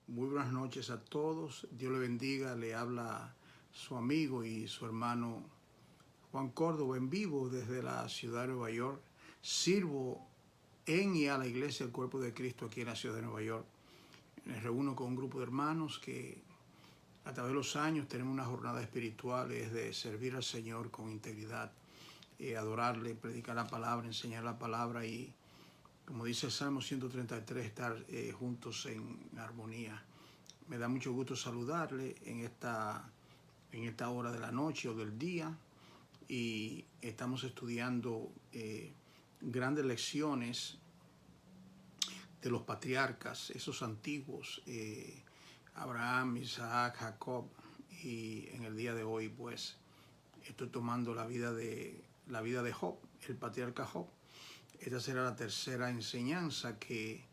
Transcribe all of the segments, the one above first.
Muy buenas noches a todos. Dios le bendiga. Le habla su amigo y su hermano Juan Córdoba en vivo desde la ciudad de Nueva York. Sirvo en y a la iglesia del Cuerpo de Cristo aquí en la ciudad de Nueva York. Me reúno con un grupo de hermanos que a través de los años tenemos una jornada espiritual de servir al Señor con integridad, adorarle, predicar la palabra, enseñar la palabra y, como dice el Salmo 133, estar juntos en armonía. Me da mucho gusto saludarle en esta hora de la noche o del día, y estamos estudiando grandes lecciones de los patriarcas, esos antiguos, Abraham, Isaac, Jacob, y en el día de hoy pues estoy tomando la vida de Job, el patriarca Job. Esta será la tercera enseñanza que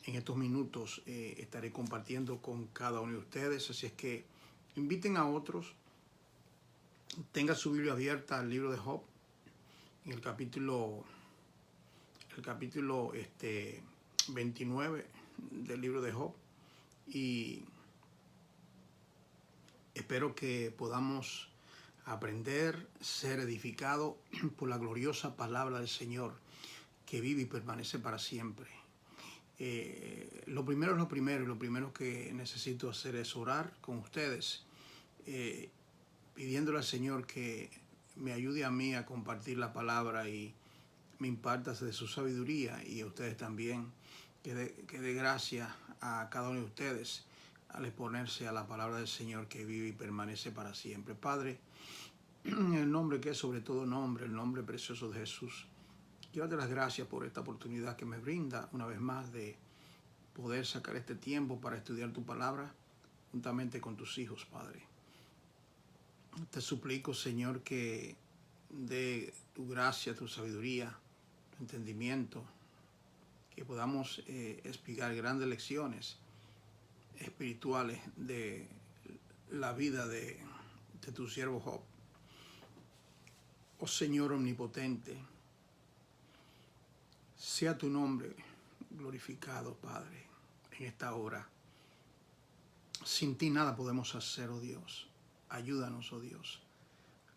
en estos minutos estaré compartiendo con cada uno de ustedes. Así es que inviten a otros, tenga su Biblia abierta al libro de Job, en el capítulo 29 del libro de Job, y espero que podamos aprender, ser edificados por la gloriosa palabra del Señor que vive y permanece para siempre. Lo primero es lo primero, y lo primero que necesito hacer es orar con ustedes, pidiéndole al Señor que me ayude a mí a compartir la palabra y me imparta de su sabiduría, y a ustedes también, que dé gracia a cada uno de ustedes al exponerse a la palabra del Señor que vive y permanece para siempre. Padre, en el nombre que es sobre todo nombre, el nombre precioso de Jesús, quiero darte las gracias por esta oportunidad que me brinda una vez más de poder sacar este tiempo para estudiar tu palabra juntamente con tus hijos, Padre. Te suplico, Señor, que dé tu gracia, tu sabiduría, tu entendimiento, que podamos explicar grandes lecciones espirituales de la vida de tu siervo Job. Oh Señor omnipotente, sea tu nombre glorificado, Padre, en esta hora. Sin ti nada podemos hacer, oh Dios. Ayúdanos, oh Dios.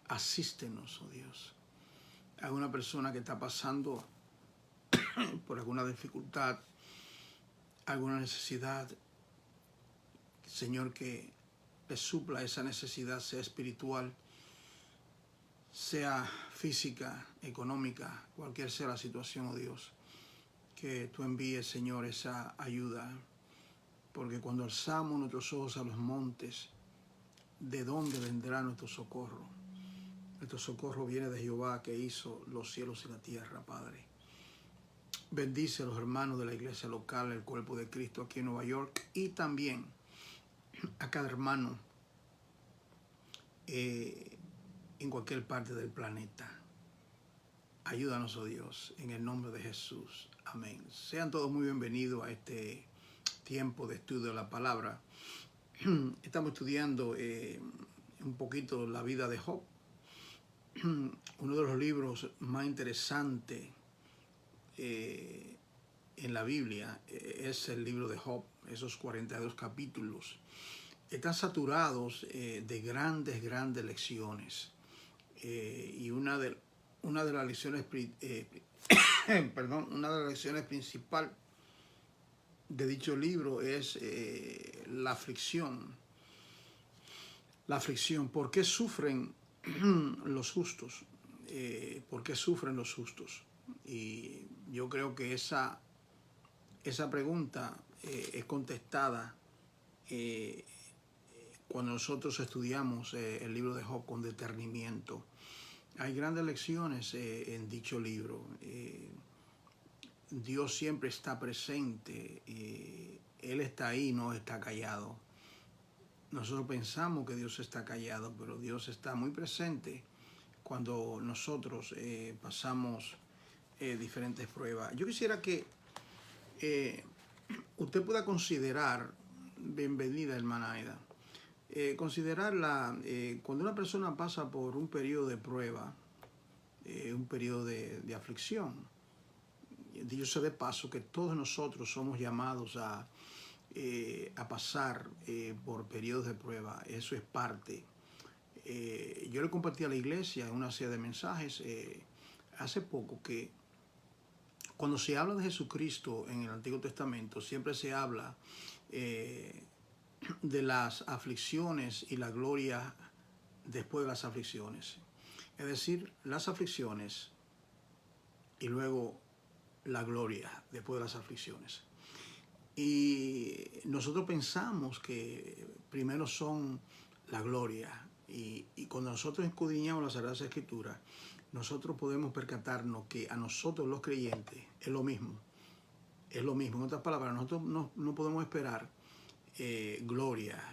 Asístenos, oh Dios. A una persona que está pasando por alguna dificultad, alguna necesidad, Señor, que le supla esa necesidad, sea espiritual, sea física, económica, cualquier sea la situación, oh Dios, que tú envíes, Señor, esa ayuda, porque cuando alzamos nuestros ojos a los montes, ¿de dónde vendrá nuestro socorro? Nuestro socorro viene de Jehová, que hizo los cielos y la tierra, Padre. Bendice a los hermanos de la iglesia local, el Cuerpo de Cristo aquí en Nueva York, y también a cada hermano en cualquier parte del planeta. Ayúdanos, oh Dios, en el nombre de Jesús. Amén. Sean todos muy bienvenidos a este tiempo de estudio de la palabra. Estamos estudiando un poquito la vida de Job. Uno de los libros más interesantes en la Biblia es el libro de Job. Esos 42 capítulos están saturados de grandes lecciones. Y una de las lecciones una de las lecciones principales de dicho libro es la aflicción. La aflicción. ¿Por qué sufren los justos? ¿Por qué sufren los justos? Y yo creo que esa pregunta es contestada cuando nosotros estudiamos el libro de Job con detenimiento. Hay grandes lecciones en dicho libro. Dios siempre está presente. Él está ahí, no está callado. Nosotros pensamos que Dios está callado, pero Dios está muy presente cuando nosotros pasamos diferentes pruebas. Yo quisiera que usted pueda considerar, bienvenida hermana Aida, considerarla cuando una persona pasa por un periodo de prueba, un periodo de aflicción. Dicho sea de paso que todos nosotros somos llamados a a pasar por periodos de prueba. Eso es parte. Yo le compartí a la iglesia en una serie de mensajes hace poco que cuando se habla de Jesucristo en el Antiguo Testamento, siempre se habla de las aflicciones y la gloria después de las aflicciones. Es decir, las aflicciones y luego la gloria después de las aflicciones. Y nosotros pensamos que primero son la gloria. Y cuando nosotros escudriñamos las Sagradas Escrituras, nosotros podemos percatarnos que a nosotros los creyentes es lo mismo. Es lo mismo. En otras palabras, nosotros no podemos esperar gloria,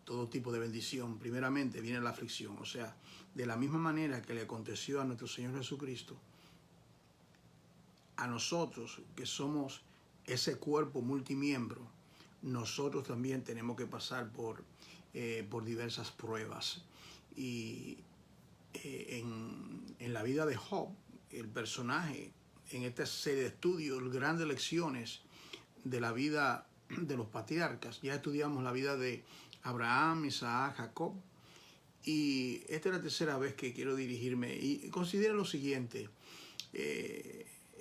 todo tipo de bendición. Primeramente viene la aflicción. O sea, de la misma manera que le aconteció a nuestro Señor Jesucristo, a nosotros que somos ese cuerpo multimiembro, nosotros también tenemos que pasar por diversas pruebas. Y en la vida de Job, el personaje en esta serie de estudios, grandes lecciones de la vida de los patriarcas, ya estudiamos la vida de Abraham, Isaac, Jacob, y esta es la tercera vez que quiero dirigirme. Y considera lo siguiente,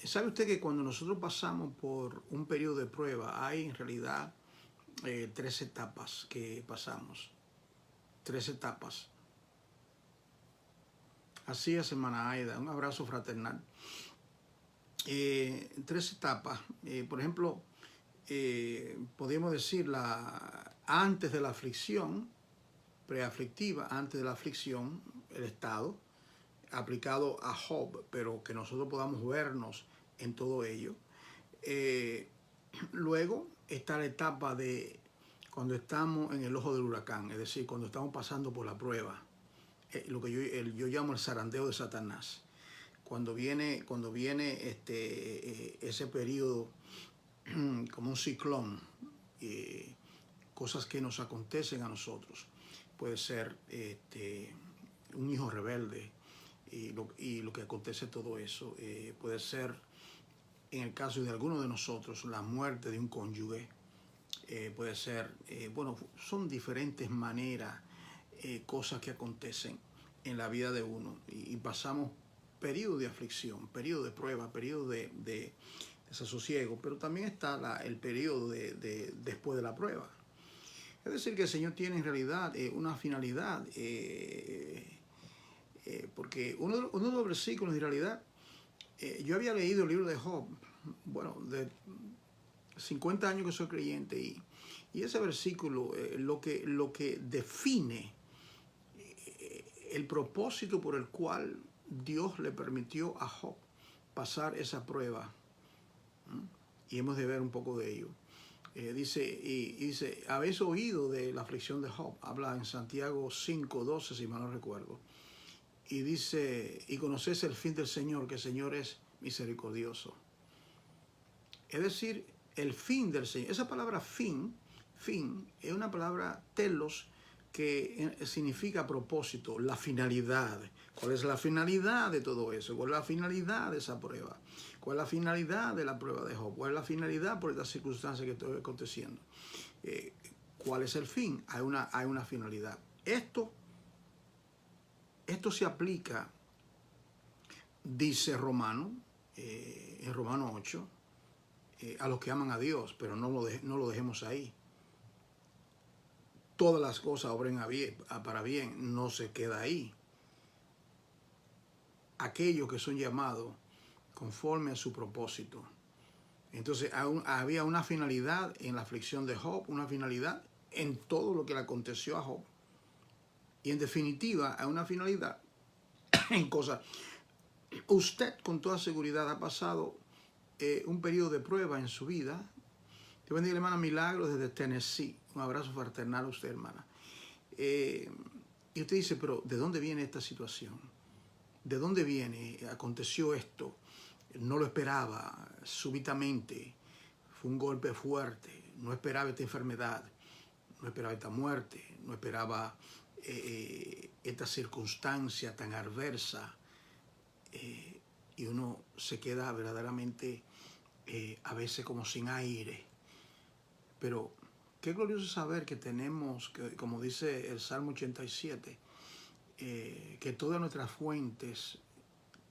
¿sabe usted que cuando nosotros pasamos por un periodo de prueba, hay en realidad 3 etapas que pasamos? 3 etapas. Así es, hermana Aida, un abrazo fraternal. 3 etapas. Por ejemplo, podríamos decir antes de la aflicción, preaflictiva, antes de la aflicción, el estado aplicado a Job, pero que nosotros podamos vernos en todo ello. Luego está la etapa de cuando estamos en el ojo del huracán, es decir, cuando estamos pasando por la prueba, lo que yo llamo el zarandeo de Satanás. Cuando viene ese periodo como un ciclón, cosas que nos acontecen a nosotros. Puede ser un hijo rebelde y lo que acontece todo eso. Puede ser, en el caso de alguno de nosotros, la muerte de un cónyuge. Puede ser, bueno, son diferentes maneras, cosas que acontecen en la vida de uno. Y pasamos periodo de aflicción, periodo de prueba, periodo de desasosiego, pero también está el periodo después de la prueba. Es decir, que el Señor tiene en realidad una finalidad, porque uno de los versículos en realidad, yo había leído el libro de Job, bueno, de 50 años que soy creyente, y ese versículo lo que define el propósito por el cual Dios le permitió a Job pasar esa prueba. Y hemos de ver un poco de ello. Dice, habéis oído de la aflicción de Job. Habla en Santiago 5:12, si mal no recuerdo. Y dice, y conocéis el fin del Señor, que el Señor es misericordioso. Es decir, el fin del Señor. Esa palabra fin, es una palabra telos, que significa propósito, la finalidad. ¿Cuál es la finalidad de todo eso? ¿Cuál es la finalidad de esa prueba? ¿Cuál es la finalidad de la prueba de Job? ¿Cuál es la finalidad por estas circunstancias que estoy aconteciendo? ¿Cuál es el fin? Hay una finalidad. Esto se aplica, dice Romano, en Romano 8, a los que aman a Dios, pero no lo dejemos ahí. Todas las cosas obren para bien, no se queda ahí. Aquellos que son llamados conforme a su propósito. Entonces había una finalidad en la aflicción de Job, una finalidad en todo lo que le aconteció a Job. Y en definitiva, hay una finalidad en cosas. Usted con toda seguridad ha pasado un periodo de prueba en su vida. Te bendiga, hermana Milagros, desde Tennessee. Un abrazo fraternal a usted, hermana. Y usted dice, pero ¿de dónde viene esta situación? ¿De dónde viene? Aconteció esto. No lo esperaba, súbitamente. Fue un golpe fuerte. No esperaba esta enfermedad. No esperaba esta muerte. No esperaba esta circunstancia tan adversa. Y uno se queda verdaderamente a veces como sin aire. Pero qué glorioso saber que tenemos, que, como dice el Salmo 87, que todas nuestras fuentes,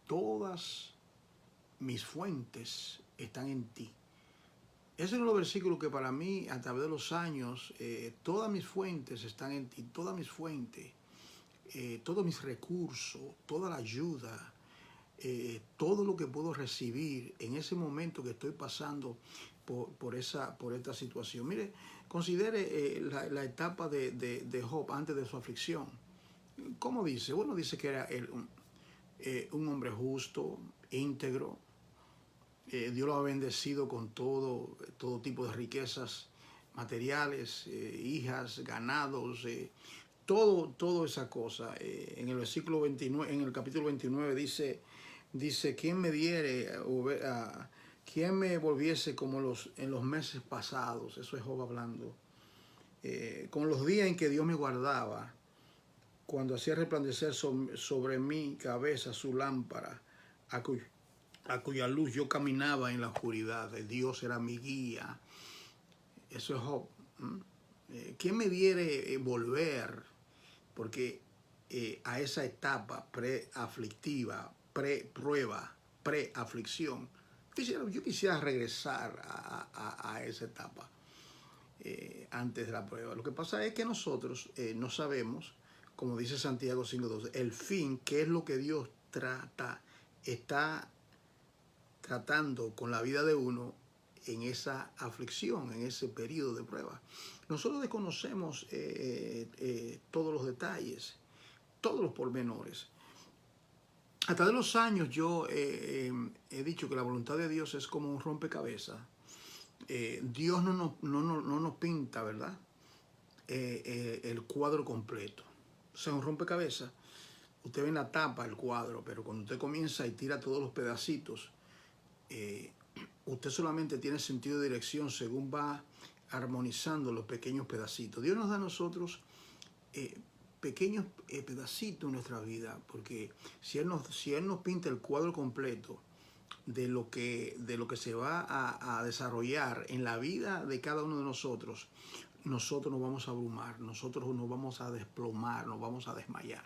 todas mis fuentes están en ti. Ese es uno de los versículos que para mí, a través de los años, todas mis fuentes están en ti, todas mis fuentes, todos mis recursos, toda la ayuda, todo lo que puedo recibir en ese momento que estoy pasando por esta situación. Mire, considere la etapa de Job antes de su aflicción. ¿Cómo dice? Bueno, dice que era un hombre justo, íntegro. Dios lo ha bendecido con todo tipo de riquezas materiales, hijas, ganados, toda esa cosa. En el versículo 29, en el capítulo 29 dice, ¿quién me diere, quién me volviese como en los meses pasados? Eso es Job hablando. Con los días en que Dios me guardaba, cuando hacía resplandecer sobre mi cabeza su lámpara, a cuya luz yo caminaba en la oscuridad. Dios era mi guía. Eso es Job. ¿Quién me diere volver? Porque a esa etapa pre-aflictiva, pre-prueba, pre-aflicción, yo quisiera regresar a esa etapa antes de la prueba. Lo que pasa es que nosotros no sabemos, como dice Santiago 5:12, el fin, qué es lo que Dios está tratando con la vida de uno en esa aflicción, en ese periodo de prueba. Nosotros desconocemos todos los detalles, todos los pormenores. A través de los años yo he dicho que la voluntad de Dios es como un rompecabezas. Dios no nos pinta, ¿verdad? El cuadro completo. O sea, un rompecabezas, usted ve en la tapa el cuadro, pero cuando usted comienza y tira todos los pedacitos, usted solamente tiene sentido de dirección según va armonizando los pequeños pedacitos. Dios nos da a nosotros pequeños pedacitos en nuestra vida, porque si Él nos pinta el cuadro completo de lo que se va a desarrollar en la vida de cada uno de nosotros nos vamos a abrumar, nosotros nos vamos a desplomar, nos vamos a desmayar.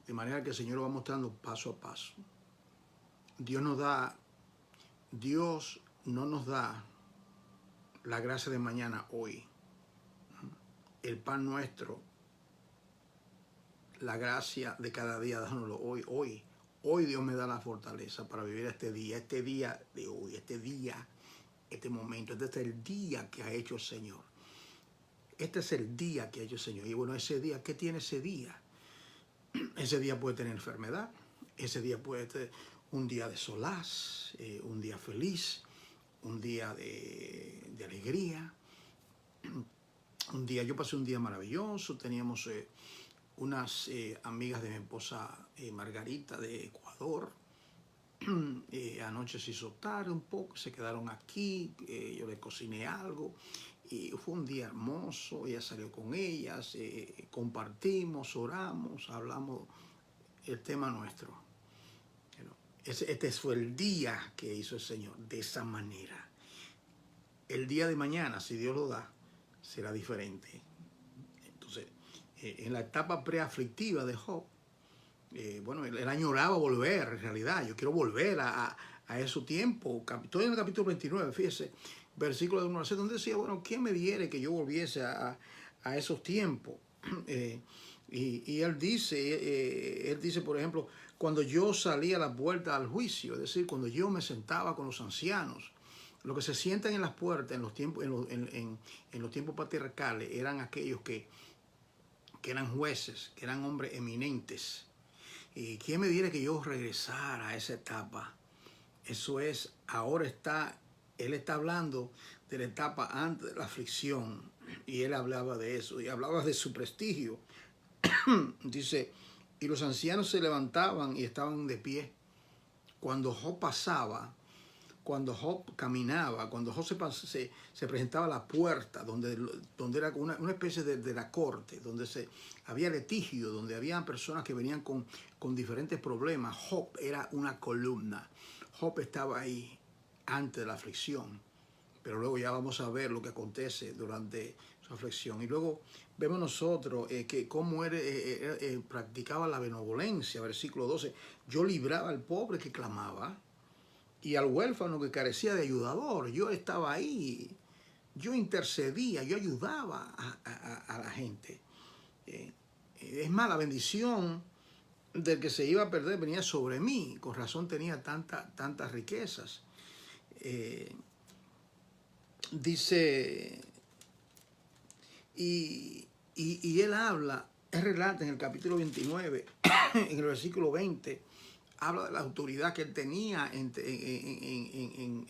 De manera que el Señor lo va mostrando paso a paso. Dios no nos da la gracia de mañana hoy. El pan nuestro, la gracia de cada día, dándolo hoy. Hoy Dios me da la fortaleza para vivir este día de hoy, este momento. Este es el día que ha hecho el Señor. Este es el día que ha hecho el Señor. Y bueno, ese día, ¿qué tiene ese día? Ese día puede tener enfermedad, ese día puede tener un día de solaz, un día feliz, un día de alegría. Yo pasé un día maravilloso, teníamos unas amigas de mi esposa Margarita de Ecuador. Anoche se hizo tarde un poco, se quedaron aquí, yo le cociné algo y fue un día hermoso. Ella salió con ellas, compartimos, oramos, hablamos el tema nuestro. Este fue el día que hizo el Señor, de esa manera. El día de mañana, si Dios lo da, será diferente. Entonces, en la etapa preaflictiva de Job, bueno, él añoraba volver, en realidad. Yo quiero volver a esos tiempos. Estoy en el capítulo 29, fíjese, versículo de 1 al 6, donde decía, bueno, ¿quién me diere que yo volviese a esos tiempos? Y él dice, por ejemplo, cuando yo salía a la puerta al juicio, es decir, cuando yo me sentaba con los ancianos, los que se sientan en las puertas en los tiempos patriarcales eran aquellos que eran jueces, que eran hombres eminentes. ¿Y quién me diera que yo regresara a esa etapa? Eso es, él está hablando de la etapa antes de la aflicción, y él hablaba de eso, y hablaba de su prestigio. Dice, y los ancianos se levantaban y estaban de pie. Cuando Job pasaba, cuando Job caminaba, cuando Job se presentaba a la puerta, donde era una especie de la corte, donde había litigio, donde había personas que venían con diferentes problemas, Job era una columna. Job estaba ahí antes de la aflicción. pero luego ya vamos a ver lo que acontece durante su aflicción. Y luego vemos nosotros que cómo él practicaba la benevolencia, versículo 12. Yo libraba al pobre que clamaba y al huérfano que carecía de ayudador. Yo estaba ahí, yo intercedía, yo ayudaba a la gente. Es más, la bendición del que se iba a perder venía sobre mí. Con razón tenía tantas riquezas. Dice, y él habla, él relata en el capítulo 29, en el versículo 20, habla de la autoridad que él tenía en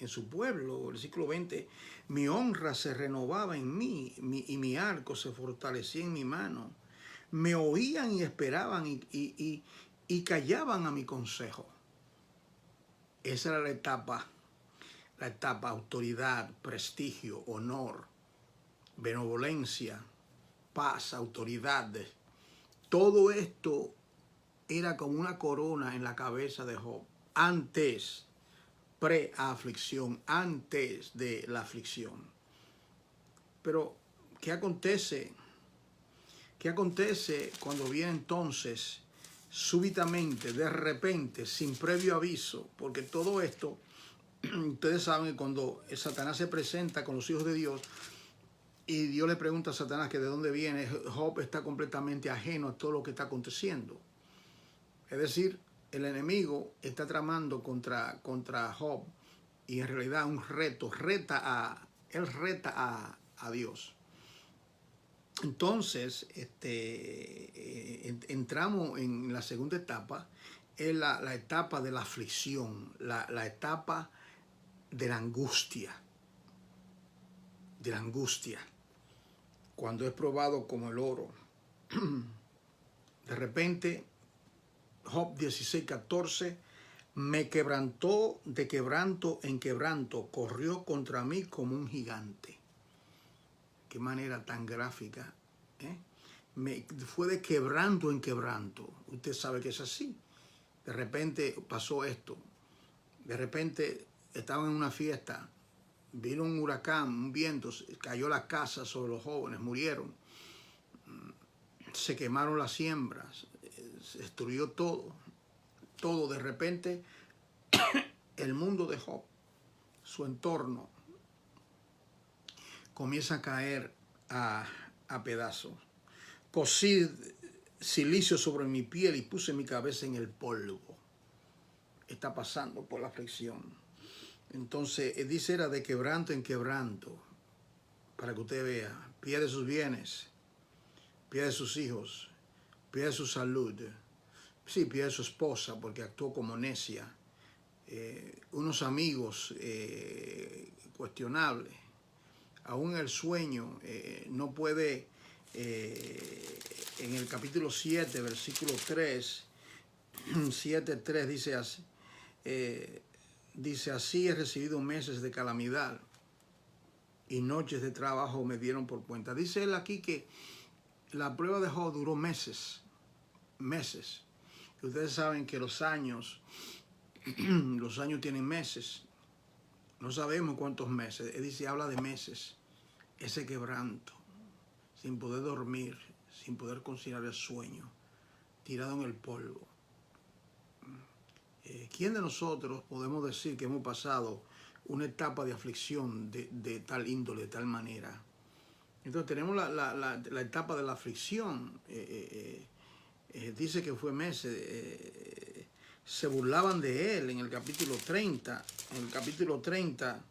su pueblo. El versículo 20, mi honra se renovaba en mí y mi arco se fortalecía en mi mano. Me oían y esperaban y callaban a mi consejo. Esa era la etapa autoridad, prestigio, honor, benevolencia, paz, autoridad. Todo esto era como una corona en la cabeza de Job, antes, pre-aflicción, antes de la aflicción. Pero, ¿qué acontece? ¿Qué acontece cuando viene entonces, súbitamente, de repente, sin previo aviso? Porque todo esto, ustedes saben que cuando Satanás se presenta con los hijos de Dios, y Dios le pregunta a Satanás que de dónde viene, Job está completamente ajeno a todo lo que está aconteciendo. Es decir, el enemigo está tramando contra Job y en realidad un reto, él reta a Dios. Entonces, entramos en la segunda etapa, es la etapa de la aflicción, la etapa de la angustia, cuando es probado como el oro. De repente, Job 16:14, me quebrantó de quebranto en quebranto, corrió contra mí como un gigante. Qué manera tan gráfica, ¿eh? Fue de quebranto en quebranto. Usted sabe que es así. De repente pasó esto. De repente estaban en una fiesta. Vino un huracán, un viento, cayó la casa sobre los jóvenes, murieron. Se quemaron las siembras, se destruyó todo. Todo de repente, el mundo de Job, su entorno, comienza a caer a pedazos. Cosí silicio sobre mi piel y puse mi cabeza en el polvo. Está pasando por la aflicción. Entonces, dice, era de quebranto en quebranto, para que usted vea, pierde sus bienes, pierde sus hijos, pierde su salud, sí, pierde su esposa porque actuó como necia, unos amigos cuestionables, aún el sueño no puede, en el capítulo 7, versículo 3, 7:3 dice así, dice, así he recibido meses de calamidad y noches de trabajo me dieron por cuenta. Dice él aquí que la prueba de Job duró meses. Y ustedes saben que los años tienen meses. No sabemos cuántos meses. Él dice, habla de meses. Ese quebranto, sin poder dormir, sin poder conciliar el sueño, tirado en el polvo. ¿Quién de nosotros podemos decir que hemos pasado una etapa de aflicción de tal índole, de tal manera? Entonces tenemos la etapa de la aflicción. Dice que fue meses. Se burlaban de él en el capítulo 30. En el capítulo 30.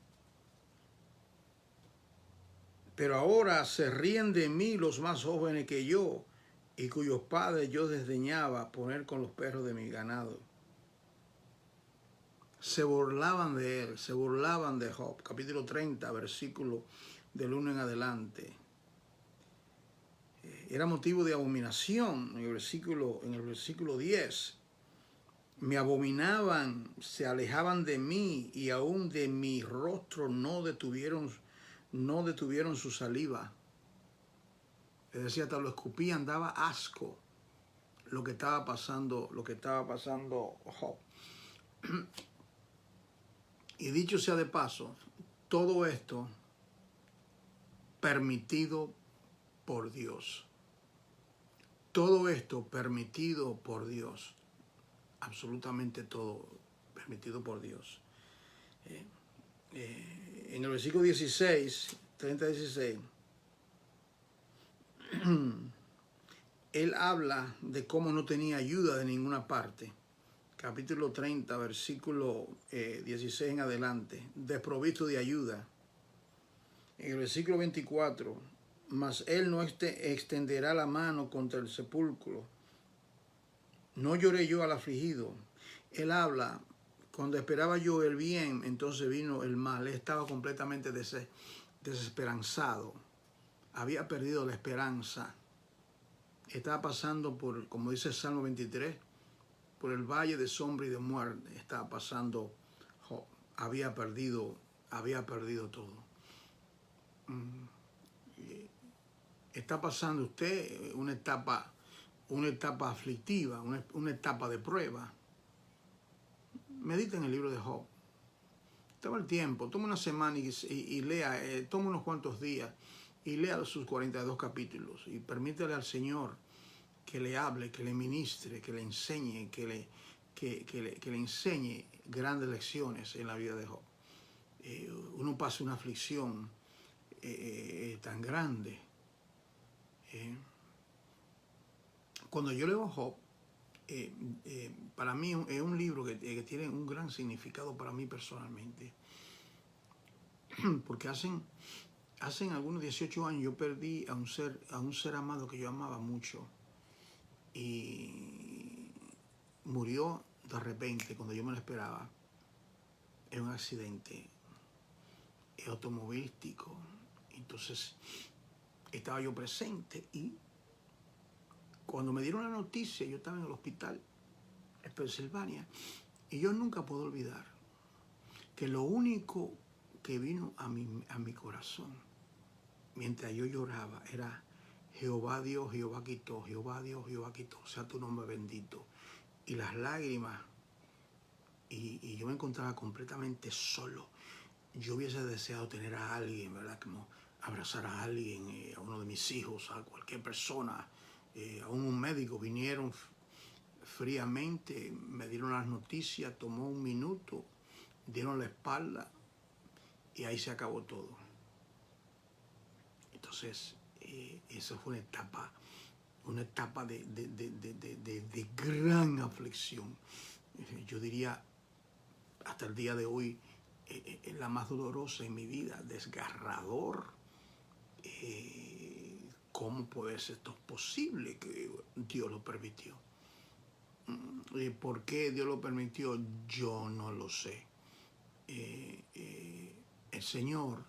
Pero ahora se ríen de mí los más jóvenes que yo, y cuyos padres yo desdeñaba poner con los perros de mi ganado. Se burlaban de él, se burlaban de Job. Capítulo 30, versículo del 1 en adelante. Era motivo de abominación en el versículo 10. Me abominaban, se alejaban de mí y aún de mi rostro no detuvieron su saliva. Es decir, hasta lo escupían, daba asco lo que estaba pasando Job. Y dicho sea de paso, todo esto permitido por Dios. Todo esto permitido por Dios. Absolutamente todo permitido por Dios. En el versículo 16, 30-16, él habla de cómo no tenía ayuda de ninguna parte. Capítulo 30, versículo 16 en adelante, desprovisto de ayuda. En el versículo 24, mas él no extenderá la mano contra el sepulcro. No lloré yo al afligido. Él habla, cuando esperaba yo el bien, entonces vino el mal. Él estaba completamente desesperanzado. Había perdido la esperanza. Estaba pasando por, como dice el Salmo 23, por el valle de sombra y de muerte. Estaba pasando, había perdido todo. Está pasando usted una etapa aflictiva, una etapa de prueba. Medita en el libro de Job. Toma el tiempo, toma una semana y lea, toma unos cuantos días y lea sus 42 capítulos y permítele al Señor que le hable, que le ministre, que le enseñe, que le enseñe grandes lecciones en la vida de Job. Uno pasa una aflicción tan grande. Cuando yo leo Job, para mí es un libro que tiene un gran significado para mí personalmente. Porque hacen algunos 18 años yo perdí a un ser amado que yo amaba mucho. Y murió de repente cuando yo me lo esperaba. En un accidente automovilístico. Entonces estaba yo presente y cuando me dieron la noticia, yo estaba en el hospital en Pensilvania y yo nunca puedo olvidar que lo único que vino a mi corazón mientras yo lloraba era Jehová Dios, Jehová quitó, Jehová Dios, Jehová quitó, sea tu nombre bendito. Y las lágrimas, y yo me encontraba completamente solo. Yo hubiese deseado tener a alguien, ¿verdad? Como abrazar a alguien, a uno de mis hijos, a cualquier persona, a un médico. Vinieron fríamente, me dieron las noticias, tomó un minuto, dieron la espalda y ahí se acabó todo. Entonces, eso fue una etapa de gran aflicción. Yo diría, hasta el día de hoy, es la más dolorosa en mi vida, desgarrador. ¿Cómo puede ser esto posible que Dios lo permitió? ¿Por qué Dios lo permitió? Yo no lo sé. El Señor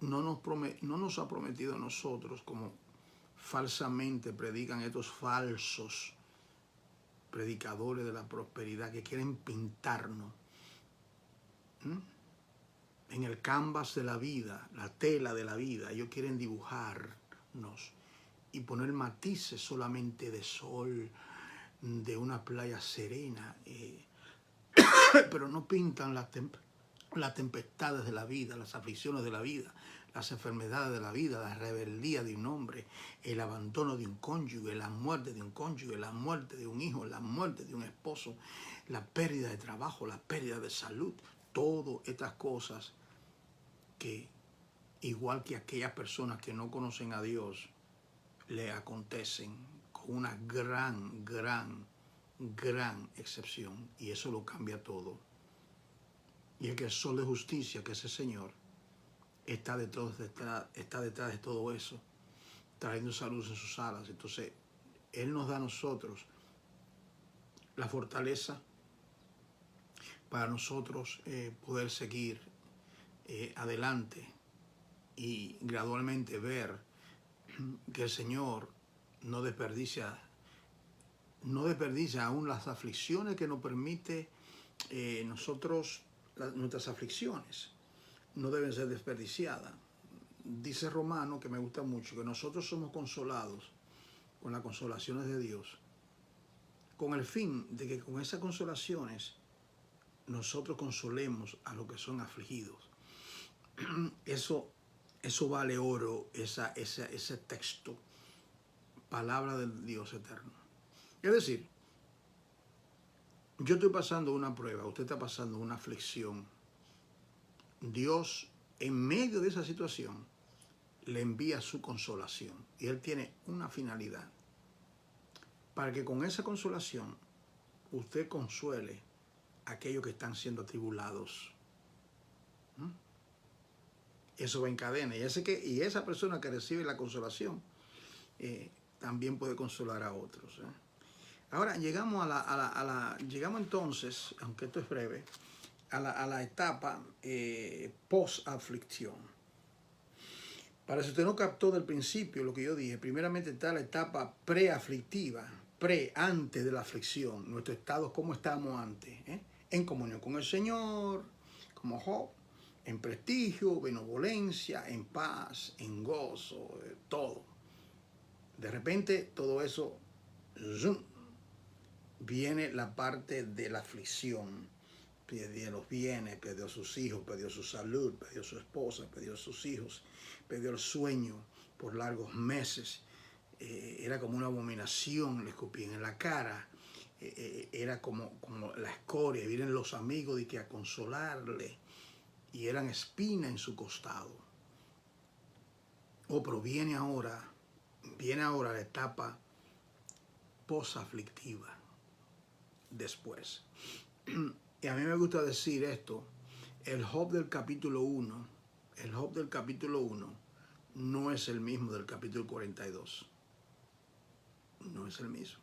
no nos ha prometido a nosotros, como falsamente predican estos falsos predicadores de la prosperidad que quieren pintarnos en el canvas de la vida, la tela de la vida. Ellos quieren dibujarnos y poner matices solamente de sol, de una playa serena, pero no pintan las tempestades de la vida, las aflicciones de la vida, las enfermedades de la vida, la rebeldía de un hombre, el abandono de un cónyuge, la muerte de un cónyuge, la muerte de un hijo, la muerte de un esposo, la pérdida de trabajo, la pérdida de salud. Todas estas cosas que, igual que aquellas personas que no conocen a Dios, le acontecen con una gran excepción, y eso lo cambia todo. Y es que el sol de justicia, que es el Señor, está detrás de todo eso, trayendo esa luz en sus alas. Entonces, Él nos da a nosotros la fortaleza para nosotros poder seguir adelante y gradualmente ver que el Señor no desperdicia aún las aflicciones que nos permite nosotros. Nuestras aflicciones no deben ser desperdiciadas. Dice Romano, que me gusta mucho, que nosotros somos consolados con las consolaciones de Dios, con el fin de que con esas consolaciones nosotros consolemos a los que son afligidos. Eso vale oro, ese texto, palabra del Dios eterno. Es decir, yo estoy pasando una prueba, usted está pasando una aflicción. Dios, en medio de esa situación, le envía su consolación. Y Él tiene una finalidad, para que con esa consolación usted consuele a aquellos que están siendo atribulados. Eso va en cadena. Y esa persona que recibe la consolación también puede consolar a otros. Ahora llegamos llegamos entonces, aunque esto es breve, a la etapa post-aflicción. Para si usted no captó del principio lo que yo dije, primeramente está la etapa preaflictiva, antes de la aflicción, nuestro estado, cómo estábamos antes, en comunión con el Señor, como Job, en prestigio, benevolencia, en paz, en gozo, todo. De repente todo eso, zoom, viene la parte de la aflicción. Perdió los bienes, perdió sus hijos, perdió su salud, perdió su esposa, perdió sus hijos, perdió el sueño por largos meses. Era como una abominación, le escupían en la cara. Era como la escoria. Vienen los amigos de que a consolarle y eran espina en su costado. Pero viene ahora la etapa posaflictiva después. Y a mí me gusta decir esto, el Job del capítulo 1, no es el mismo del capítulo 42. No es el mismo.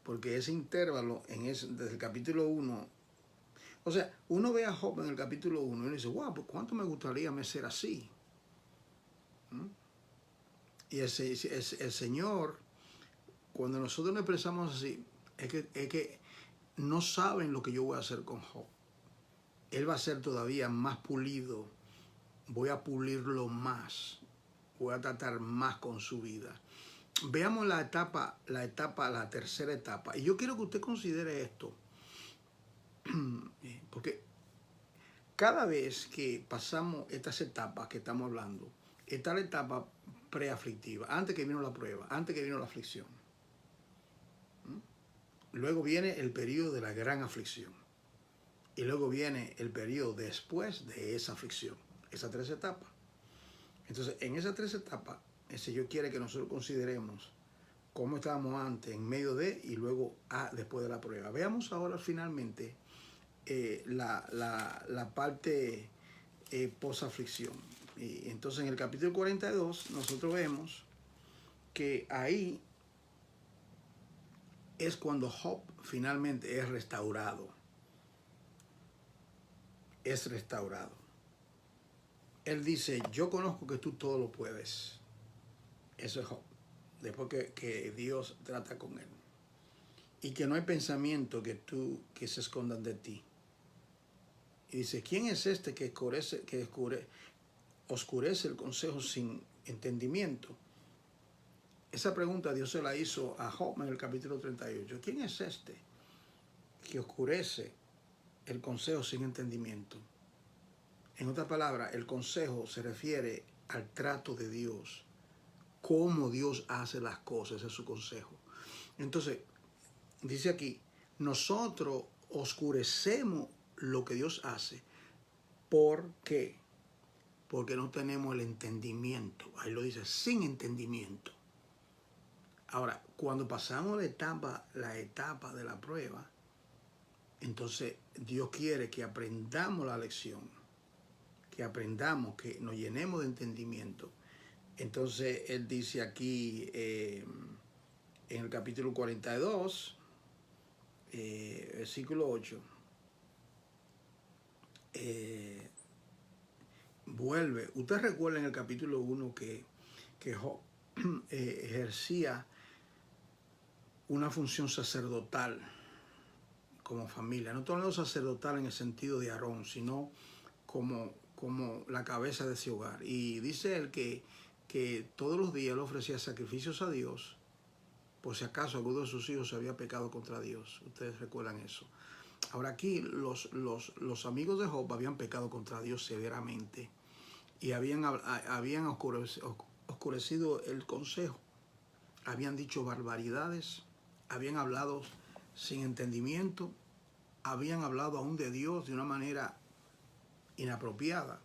Porque ese intervalo desde el capítulo 1, o sea, uno ve a Job en el capítulo 1 y dice, wow, pues ¿cuánto me gustaría ser así? Y el Señor, cuando nosotros nos expresamos así, es que no saben lo que yo voy a hacer con Job. Él va a ser todavía más pulido. Voy a pulirlo más. Voy a tratar más con su vida. Veamos la tercera etapa. Y yo quiero que usted considere esto. Porque cada vez que pasamos estas etapas que estamos hablando, está la etapa preaflictiva, antes que vino la prueba, antes que vino la aflicción. Luego viene el periodo de la gran aflicción. Y luego viene el periodo después de esa aflicción. Esas tres etapas. Entonces, en esas tres etapas, el Señor quiere que nosotros consideremos cómo estábamos antes, en medio de, y luego después de la prueba. Veamos ahora finalmente la parte post-aflicción. Y entonces, en el capítulo 42, nosotros vemos que ahí es cuando Job finalmente es restaurado. Es restaurado. Él dice, yo conozco que tú todo lo puedes. Eso es Job. Después que Dios trata con él. Y que no hay pensamiento que se escondan de ti. Y dice, ¿quién es este que oscurece el consejo sin entendimiento? Esa pregunta Dios se la hizo a Job en el capítulo 38. ¿Quién es este que oscurece el consejo sin entendimiento? En otras palabras, el consejo se refiere al trato de Dios, cómo Dios hace las cosas, es su consejo. Entonces, dice aquí, nosotros oscurecemos lo que Dios hace. ¿Por qué? Porque no tenemos el entendimiento. Ahí lo dice, sin entendimiento. Ahora, cuando pasamos la etapa de la prueba, entonces Dios quiere que aprendamos la lección, que aprendamos, que nos llenemos de entendimiento. Entonces Él dice aquí en el capítulo 42, versículo 8, vuelve. Usted recuerda en el capítulo 1 que Job ejercía una función sacerdotal como familia. No estoy hablando sacerdotal en el sentido de Aarón, sino como la cabeza de ese hogar. Y dice él que todos los días le ofrecía sacrificios a Dios, por si acaso alguno de sus hijos había pecado contra Dios. Ustedes recuerdan eso. Ahora aquí los amigos de Job habían pecado contra Dios severamente y habían oscurecido el consejo, habían dicho barbaridades, habían hablado sin entendimiento, habían hablado aún de Dios de una manera inapropiada.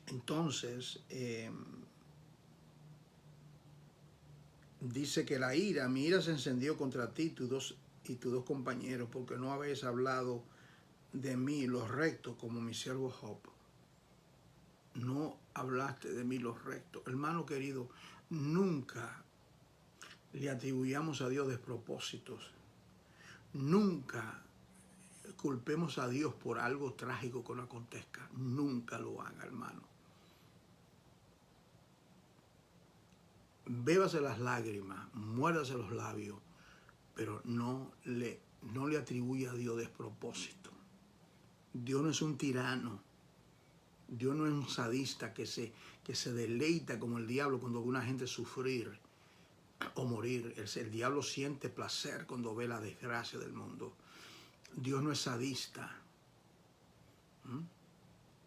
Entonces, dice que mi ira se encendió contra ti y tus dos compañeros, porque no habéis hablado de mí los rectos como mi siervo Job. No hablaste de mí los rectos. Hermano querido, nunca le atribuyamos a Dios despropósitos. Nunca culpemos a Dios por algo trágico que nos acontezca. Nunca lo haga, hermano. Bébase las lágrimas, muérdase los labios, pero no le atribuya a Dios despropósito. Dios no es un tirano. Dios no es un sadista que se deleita como el diablo cuando ve a una gente sufrir o morir. El diablo siente placer cuando ve la desgracia del mundo. Dios no es sadista.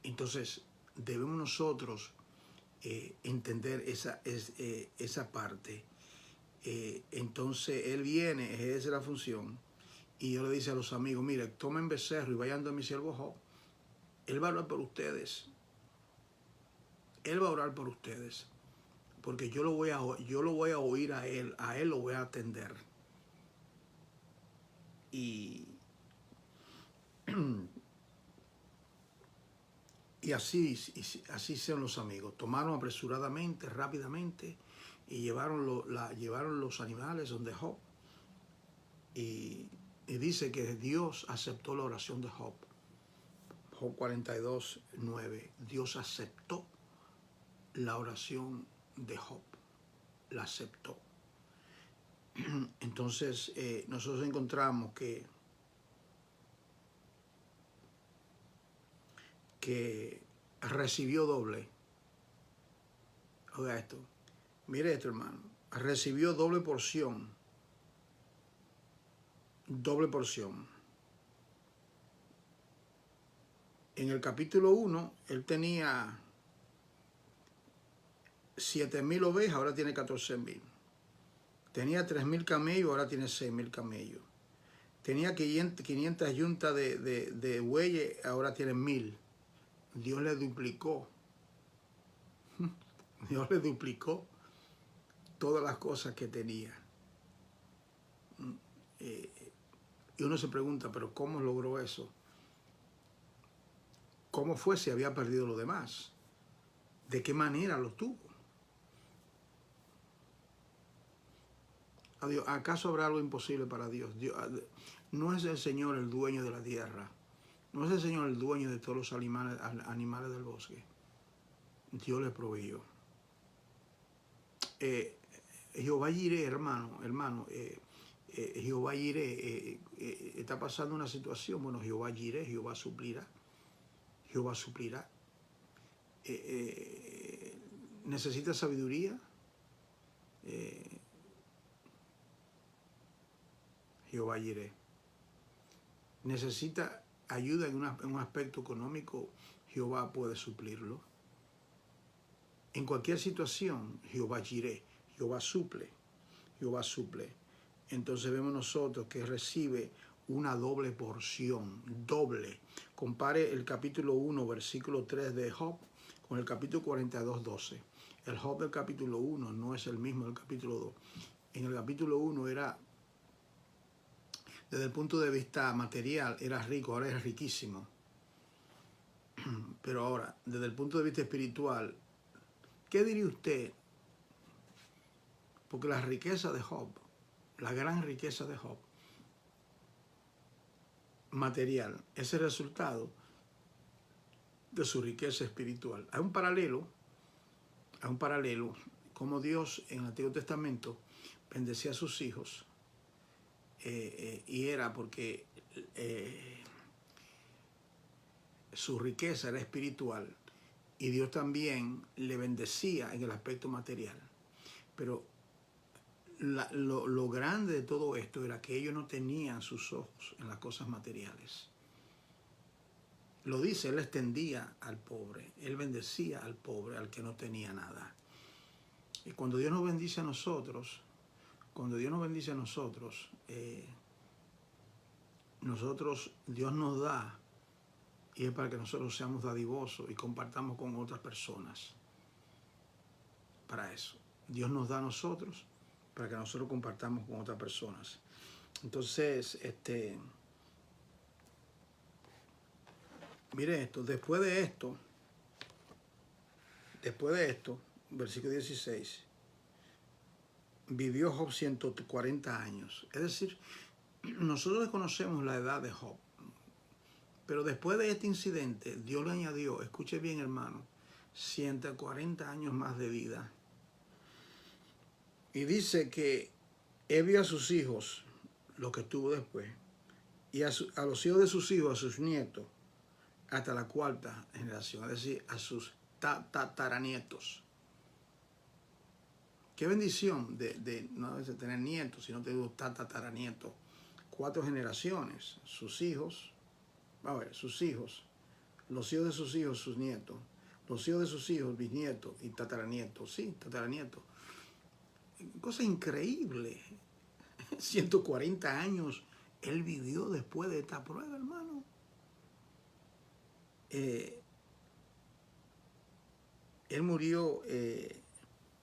Entonces, debemos nosotros entender esa parte. Entonces, Él viene, ejerce la función, y yo le dice a los amigos, mire, tomen becerro y vayan a mi siervo Job. Él va a orar por ustedes. Él va a orar por ustedes. Porque yo lo voy a oír a él lo voy a atender. Y así sean los amigos. Tomaron apresuradamente, rápidamente, y llevaron los animales donde Job. Y dice que Dios aceptó la oración de Job. Job 42, 9. Dios aceptó la oración de Job. La aceptó. Entonces, nosotros encontramos que recibió doble. Oiga esto. Mire esto, hermano. Recibió doble porción. Doble porción. En el capítulo 1, él tenía 7,000 ovejas, ahora tiene 14,000. Tenía 3,000 camellos, ahora tiene 6,000 camellos. Tenía 500 yuntas de bueyes, ahora tiene 1,000. Dios le duplicó. Dios le duplicó todas las cosas que tenía. Y uno se pregunta, ¿pero cómo logró eso? ¿Cómo fue si había perdido lo demás? ¿De qué manera lo tuvo? ¿Acaso habrá algo imposible para Dios? No es el Señor el dueño de la tierra. No es el Señor el dueño de todos los animales del bosque. Dios le proveyó. Jehová Jireh, hermano, Jehová Jireh, está pasando una situación. Bueno, Jehová Jireh, Jehová suplirá. Jehová suplirá. ¿Necesita sabiduría? Jehová Jireh. ¿Necesita ayuda en un aspecto económico? Jehová puede suplirlo. En cualquier situación, Jehová Jireh, Jehová suple. Jehová suple. Entonces vemos nosotros que recibe una doble porción, doble. Compare el capítulo 1, versículo 3 de Job con el capítulo 42, 12. El Job del capítulo 1 no es el mismo del capítulo 2. En el capítulo 1 era, desde el punto de vista material, era rico, ahora es riquísimo. Pero ahora, desde el punto de vista espiritual, ¿qué diría usted? Porque la riqueza de Job, la gran riqueza de Job, material, es el resultado de su riqueza espiritual. Hay un paralelo, como Dios en el Antiguo Testamento bendecía a sus hijos, y era porque su riqueza era espiritual, y Dios también le bendecía en el aspecto material. Pero lo grande de todo esto era que ellos no tenían sus ojos en las cosas materiales. Lo dice, él extendía al pobre, él bendecía al pobre, al que no tenía nada. Y cuando Dios nos bendice a nosotros, Dios nos da, y es para que nosotros seamos dadivosos y compartamos con otras personas. Para eso. Dios nos da a nosotros para que nosotros compartamos con otras personas. Entonces, mire esto, después de esto, versículo 16, vivió Job 140 años. Es decir, nosotros desconocemos la edad de Job, pero después de este incidente, Dios le añadió, escuche bien hermano, 140 años más de vida. Y dice que él vio a sus hijos, lo que tuvo después, y a los hijos de sus hijos, a sus nietos, hasta la cuarta generación, es decir, a sus tataranietos. Qué bendición de no de tener nietos, sino de tataranietos. 4 generaciones, sus hijos, sus hijos, los hijos de sus hijos, sus nietos, los hijos de sus hijos, bisnietos y tataranietos, sí, tataranietos. Cosa increíble. 140 años él vivió después de esta prueba, hermano. Él murió,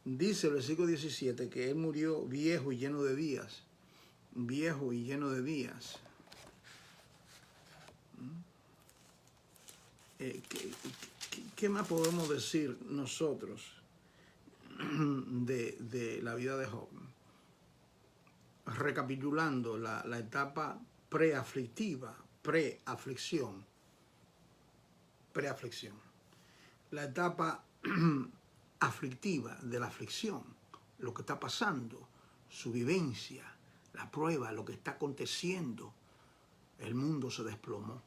dice el versículo 17, que él murió viejo y lleno de días. Viejo y lleno de días. ¿Qué más podemos decir nosotros de la vida de Job? Recapitulando la etapa preaflictiva, preaflicción. La etapa aflictiva de la aflicción, lo que está pasando, su vivencia, la prueba, lo que está aconteciendo, el mundo se desplomó.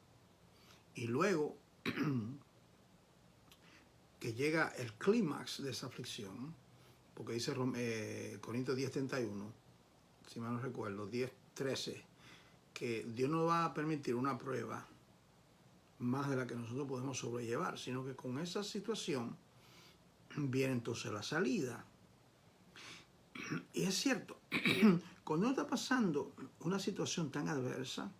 Y luego que llega el clímax de esa aflicción, porque dice Corintios 10:31, si mal no recuerdo, 10:13, que Dios no va a permitir una prueba más de la que nosotros podemos sobrellevar, sino que con esa situación viene entonces la salida. Y es cierto, cuando uno está pasando una situación tan adversa,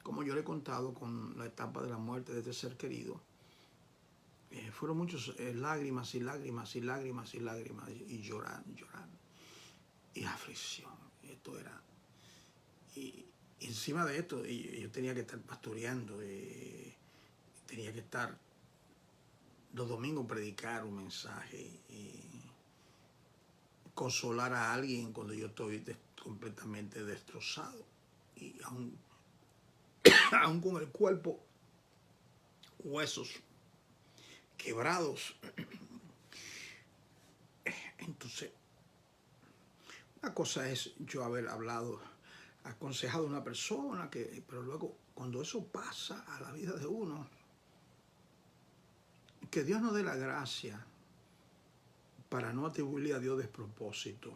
como yo le he contado con la etapa de la muerte de este ser querido, fueron muchas lágrimas y lágrimas y lágrimas y lágrimas y llorando y aflicción. Y esto era... Y encima de esto, yo tenía que estar pastoreando, tenía que estar los domingos predicar un mensaje y consolar a alguien cuando yo estoy completamente destrozado y aún con el cuerpo, huesos quebrados. Entonces, una cosa es yo haber hablado, aconsejado a una persona, pero luego cuando eso pasa a la vida de uno, que Dios nos dé la gracia para no atribuirle a Dios despropósito.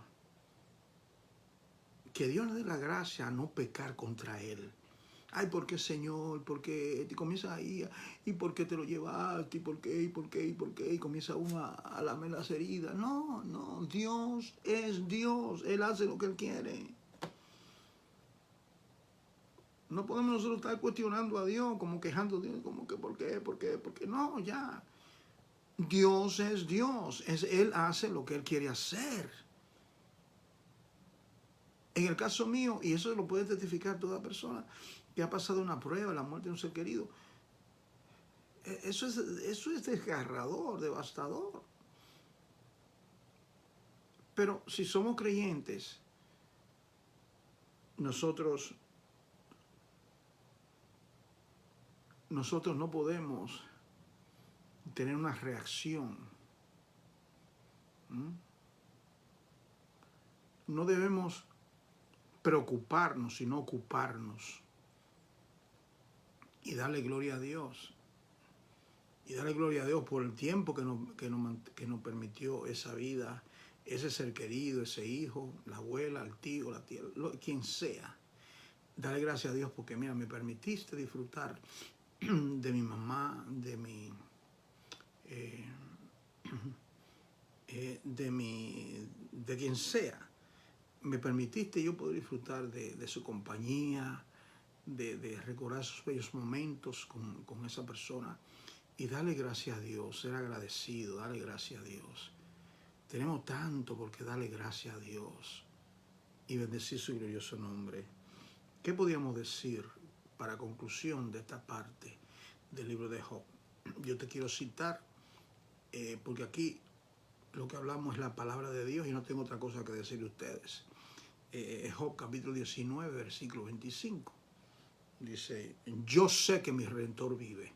Que Dios nos dé la gracia a no pecar contra Él. Ay, ¿por qué, Señor? ¿Por qué? Y comienza ahí, ¿y por qué te lo llevaste? ¿Y por qué? ¿Y por qué? ¿Y por qué? Y comienza uno a lamer las heridas. No, Dios es Dios. Él hace lo que Él quiere. No podemos nosotros estar cuestionando a Dios, como quejando a Dios, como que ¿por qué? ¿Por qué? ¿Por qué? No, ya. Dios es Dios. Él hace lo que Él quiere hacer. En el caso mío, y eso lo puede testificar toda persona que ha pasado una prueba, la muerte de un ser querido, eso es desgarrador, devastador. Pero si somos creyentes, nosotros no podemos tener una reacción. No debemos preocuparnos, sino ocuparnos y darle gloria a Dios. Y darle gloria a Dios por el tiempo que nos permitió esa vida, ese ser querido, ese hijo, la abuela, el tío, la tía, quien sea. Dale gracias a Dios porque, mira, me permitiste disfrutar de mi mamá, eh, de quien sea. Me permitiste yo poder disfrutar de su compañía, de recordar esos bellos momentos con esa persona y darle gracias a Dios, ser agradecido, darle gracias a Dios. Tenemos tanto por qué darle gracias a Dios y bendecir su glorioso nombre. ¿Qué podríamos decir para conclusión de esta parte del libro de Job? Yo te quiero citar, porque aquí lo que hablamos es la palabra de Dios y no tengo otra cosa que decirle a ustedes. Job capítulo 19, versículo 25. Dice, yo sé que mi Redentor vive.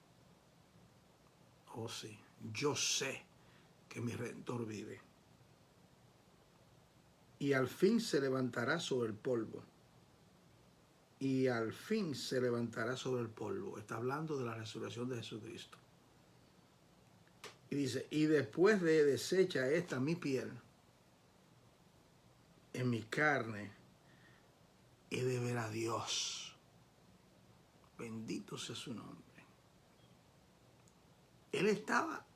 Oh sí, yo sé que mi Redentor vive. Y al fin se levantará sobre el polvo. Y al fin se levantará sobre el polvo. Está hablando de la resurrección de Jesucristo. Y dice, y después de deshecha esta mi piel, en mi carne, he de ver a Dios. Bendito sea su nombre. Él estaba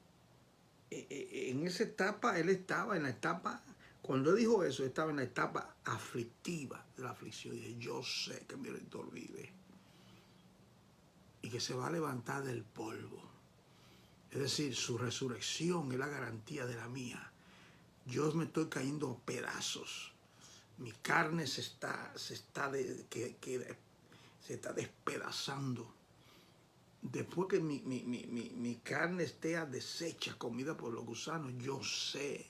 en esa etapa, él estaba en la etapa, cuando él dijo eso, estaba en la etapa aflictiva de la aflicción. Y dice, yo sé que mi Redentor vive y que se va a levantar del polvo. Es decir, su resurrección es la garantía de la mía. Yo me estoy cayendo a pedazos. Mi carne se está despedazando. Después que mi carne esté deshecha, comida por los gusanos, yo sé.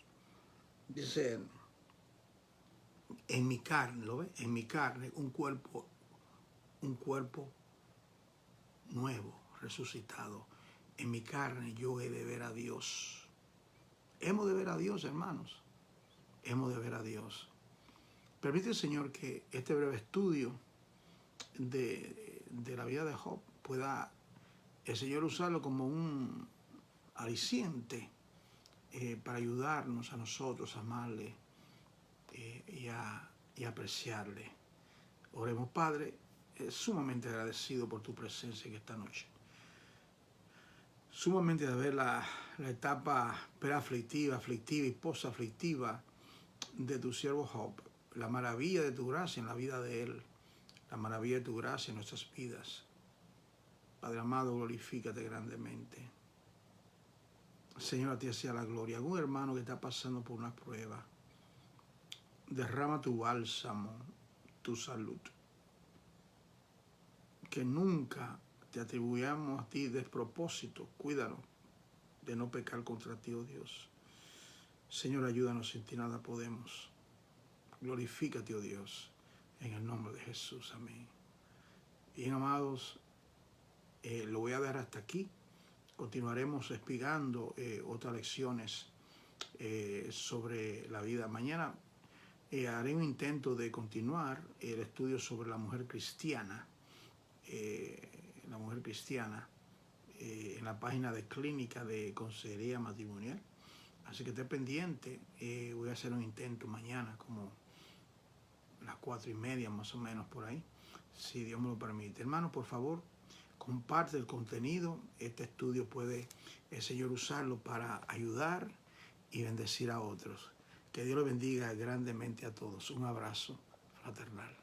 Dice, en mi carne, ¿lo ves? En mi carne, un cuerpo nuevo, resucitado. En mi carne yo he de ver a Dios. Hemos de ver a Dios, hermanos. Hemos de ver a Dios. Permite, Señor, que este breve estudio de la vida de Job pueda el Señor usarlo como un aliciente para ayudarnos a nosotros a amarle y apreciarle. Oremos, Padre, sumamente agradecido por tu presencia en esta noche. Sumamente de ver la etapa preaflictiva, aflictiva y posaflictiva de tu siervo Job. La maravilla de tu gracia en la vida de él. La maravilla de tu gracia en nuestras vidas. Padre amado, glorifícate grandemente. Señor, a ti sea la gloria. Algún hermano que está pasando por una prueba, derrama tu bálsamo, tu salud. Que nunca te atribuyamos a ti despropósito. Cuídanos de no pecar contra ti, oh Dios. Señor, ayúdanos, sin ti nada podemos. Glorifícate, oh Dios, en el nombre de Jesús. Amén. Bien, amados, lo voy a dar hasta aquí. Continuaremos explicando otras lecciones sobre la vida. Mañana haré un intento de continuar el estudio sobre la mujer cristiana. En la página de Clínica de Consejería Matrimonial. Así que esté pendiente. Voy a hacer un intento mañana, como las 4:30 más o menos por ahí, si Dios me lo permite. Hermano, por favor, comparte el contenido. Este estudio puede el Señor usarlo para ayudar y bendecir a otros. Que Dios lo bendiga grandemente a todos. Un abrazo fraternal.